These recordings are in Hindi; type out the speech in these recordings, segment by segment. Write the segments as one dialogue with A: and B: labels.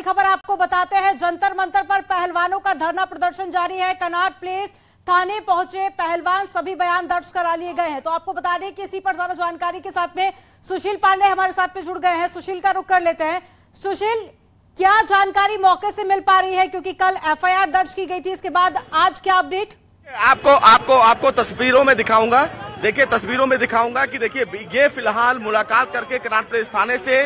A: खबर आपको बताते हैं। जंतर मंतर पर पहलवानों का धरना प्रदर्शन जारी है। कनॉट प्लेस थाने पहुंचे पहलवान, सभी बयान दर्ज करा लिए गए हैं। तो आपको बता दें कि इसी पर ज्यादा जानकारी के साथ में सुशील पांडे हमारे साथ में जुड़ गए हैं। सुशील का रुख कर लेते हैं। सुशील, क्या जानकारी मौके से मिल पा रही है, क्योंकि कल एफआईआर दर्ज की गई थी, इसके बाद आज क्या अपडेट?
B: आपको तस्वीरों में दिखाऊंगा। देखिए, तस्वीरों में दिखाऊंगा कि देखिए ये फिलहाल मुलाकात करके कनॉट प्लेस थाने से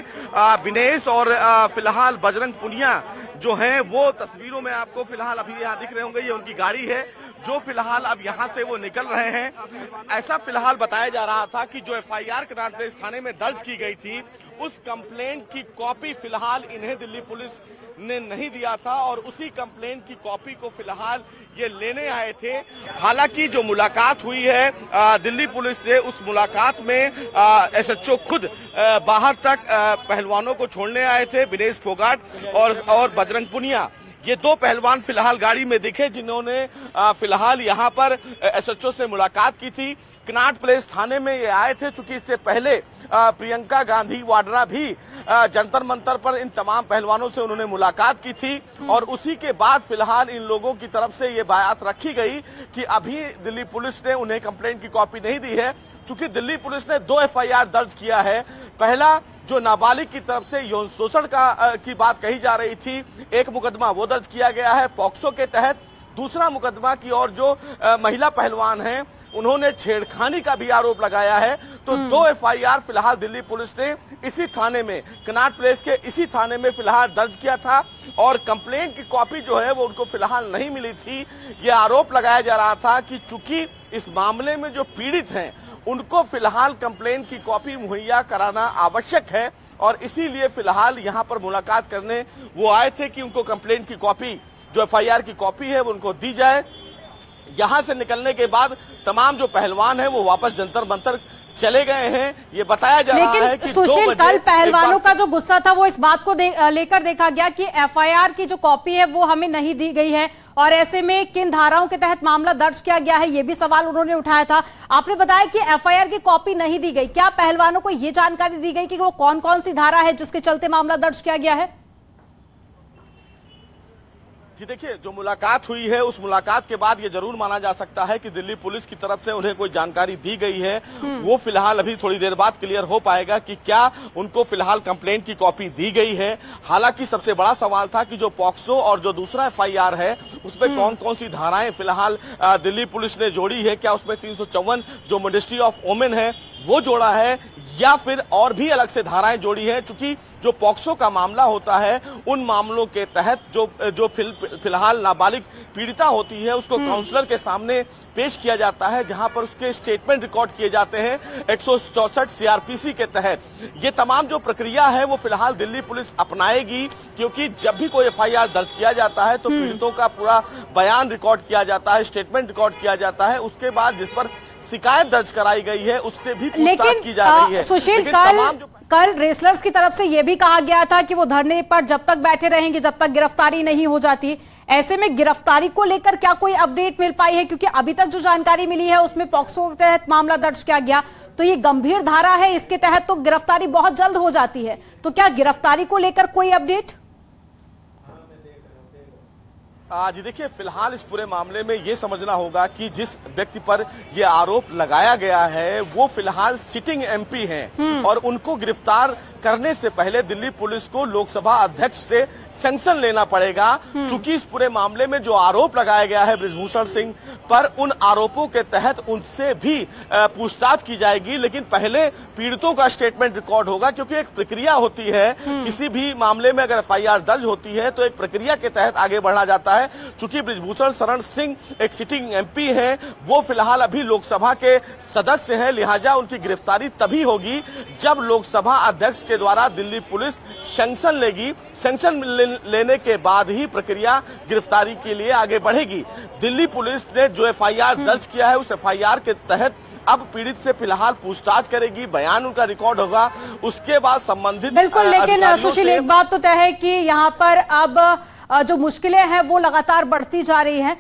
B: विनेश और फिलहाल बजरंग पुनिया जो हैं वो तस्वीरों में आपको फिलहाल अभी यहाँ दिख रहे होंगे। ये उनकी गाड़ी है जो फिलहाल अब यहाँ से वो निकल रहे हैं। ऐसा फिलहाल बताया जा रहा था कि जो एफआईआर कनॉट प्लेस थाने में दर्ज की गई थी उस कंप्लेंट की कॉपी फिलहाल इन्हें दिल्ली पुलिस ने नहीं दिया था और उसी कंप्लेंट की कॉपी को फिलहाल ये लेने आए थे। हालांकि जो मुलाकात हुई है दिल्ली पुलिस से, उस मुलाकात में एसएचओ खुद बाहर तक पहलवानों को छोड़ने आए थे। विनेश फोगाट और बजरंग पुनिया, ये दो पहलवान फिलहाल गाड़ी में दिखे जिन्होंने फिलहाल यहाँ पर एसएचओ से मुलाकात की थी। कनॉट प्लेस थाने में ये आए थे, चूंकि इससे पहले प्रियंका गांधी वाड्रा भी जंतर मंतर पर इन तमाम पहलवानों से उन्होंने मुलाकात की थी और उसी के बाद फिलहाल इन लोगों की तरफ से ये बात रखी गई कि अभी दिल्ली पुलिस ने उन्हें कंप्लेंट की कॉपी नहीं दी है। चूंकि दिल्ली पुलिस ने 2 एफआईआर दर्ज किया है। पहला जो नाबालिग की तरफ से यौन शोषण की बात कही जा रही थी, एक मुकदमा वो दर्ज किया गया है पॉक्सो के तहत। दूसरा मुकदमा की और जो महिला पहलवान हैं उन्होंने छेड़खानी का भी आरोप लगाया है। तो 2 एफआईआर फिलहाल दिल्ली पुलिस ने इसी थाने में, कनॉट प्लेस के इसी थाने में फिलहाल दर्ज किया था और कंप्लेंट की कॉपी जो है वो उनको फिलहाल नहीं मिली थी। ये आरोप लगाया जा रहा था कि चूंकि इस मामले में जो पीड़ित हैं उनको फिलहाल कंप्लेंट की कॉपी मुहैया कराना आवश्यक है और इसीलिए फिलहाल यहाँ पर मुलाकात करने वो आए थे कि उनको कंप्लेंट की कॉपी, जो एफआईआर की कॉपी है वो उनको दी जाए। यहाँ से निकलने के बाद तमाम जो पहलवान हैं वो वापस जंतर मंतर चले गए हैं। ये बताया जा रहा है कि
A: सुशील, कल पहलवानों का जो गुस्सा था वो इस बात को लेकर देखा गया कि एफआईआर की जो कॉपी है वो हमें नहीं दी गई है और ऐसे में किन धाराओं के तहत मामला दर्ज किया गया है, ये भी सवाल उन्होंने उठाया था। आपने बताया कि एफआईआर की कॉपी नहीं दी गई, क्या पहलवानों को ये जानकारी दी गई कि वो कौन कौन सी धारा है जिसके चलते मामला दर्ज किया गया है?
B: जी देखिए, जो मुलाकात हुई है उस मुलाकात के बाद ये जरूर माना जा सकता है कि दिल्ली पुलिस की तरफ से उन्हें कोई जानकारी दी गई है। वो फिलहाल अभी थोड़ी देर बाद क्लियर हो पाएगा कि क्या उनको फिलहाल कंप्लेंट की कॉपी दी गई है। हालांकि सबसे बड़ा सवाल था कि जो पॉक्सो और जो दूसरा एफआईआर है उसमें कौन कौन सी धाराएं फिलहाल दिल्ली पुलिस ने जोड़ी है। क्या उसमें 354 जो मिनिस्ट्री ऑफ वुमेन है वो जोड़ा है या फिर और भी अलग से धाराएं जोड़ी है। चूंकि जो पॉक्सो का मामला होता है उन मामलों के तहत जो फिलहाल नाबालिग पीड़िता होती है उसको काउंसलर के सामने पेश किया जाता है, जहां पर उसके स्टेटमेंट रिकॉर्ड किए जाते हैं 164 सीआरपीसी के तहत। ये तमाम जो प्रक्रिया है वो फिलहाल दिल्ली पुलिस अपनाएगी, क्योंकि जब भी कोई एफआईआर दर्ज किया जाता है तो पीड़ितों का पूरा बयान रिकॉर्ड किया जाता है, स्टेटमेंट रिकॉर्ड किया जाता है। उसके बाद जिस पर शिकायत दर्ज कराई गई है उससे भी पूछताछ की जा रही है।
A: सुशील, कल रेसलर्स की तरफ से यह भी कहा गया था कि वो धरने पर जब तक बैठे रहेंगे जब तक गिरफ्तारी नहीं हो जाती। ऐसे में गिरफ्तारी को लेकर क्या कोई अपडेट मिल पाई है? क्योंकि अभी तक जो जानकारी मिली है उसमें पॉक्सो के तहत मामला दर्ज किया गया, तो ये गंभीर धारा है, इसके तहत तो गिरफ्तारी बहुत जल्द हो जाती है। तो क्या गिरफ्तारी को लेकर कोई अपडेट?
B: जी देखिए, फिलहाल इस पूरे मामले में ये समझना होगा कि जिस व्यक्ति पर ये आरोप लगाया गया है वो फिलहाल सिटिंग एमपी हैं और उनको गिरफ्तार करने से पहले दिल्ली पुलिस को लोकसभा अध्यक्ष से सैंक्शन लेना पड़ेगा। चूंकि इस पूरे मामले में जो आरोप लगाया गया है बृजभूषण सिंह पर, उन आरोपों के तहत उनसे भी पूछताछ की जाएगी, लेकिन पहले पीड़ितों का स्टेटमेंट रिकॉर्ड होगा, क्योंकि एक प्रक्रिया होती है। किसी भी मामले में अगर एफआईआर दर्ज होती है तो एक प्रक्रिया के तहत आगे बढ़ा जाता है। चूंकि बृजभूषण शरण सिंह एक सिटिंग एमपी हैं, वो फिलहाल अभी लोकसभा के सदस्य हैं, लिहाजा उनकी गिरफ्तारी तभी होगी जब लोकसभा अध्यक्ष के द्वारा दिल्ली पुलिस सैंक्शन लेगी। सैंक्शन लेने के बाद ही प्रक्रिया गिरफ्तारी के लिए आगे बढ़ेगी। दिल्ली पुलिस ने जो एफआईआर दर्ज किया है उस एफआईआर के तहत अब पीड़ित से फिलहाल पूछताछ करेगी, बयान उनका रिकॉर्ड होगा, उसके बाद संबंधित
A: बिल्कुल। लेकिन सुशील, एक बात तो तय है कि यहाँ पर अब जो मुश्किलें हैं वो लगातार बढ़ती जा रही हैं।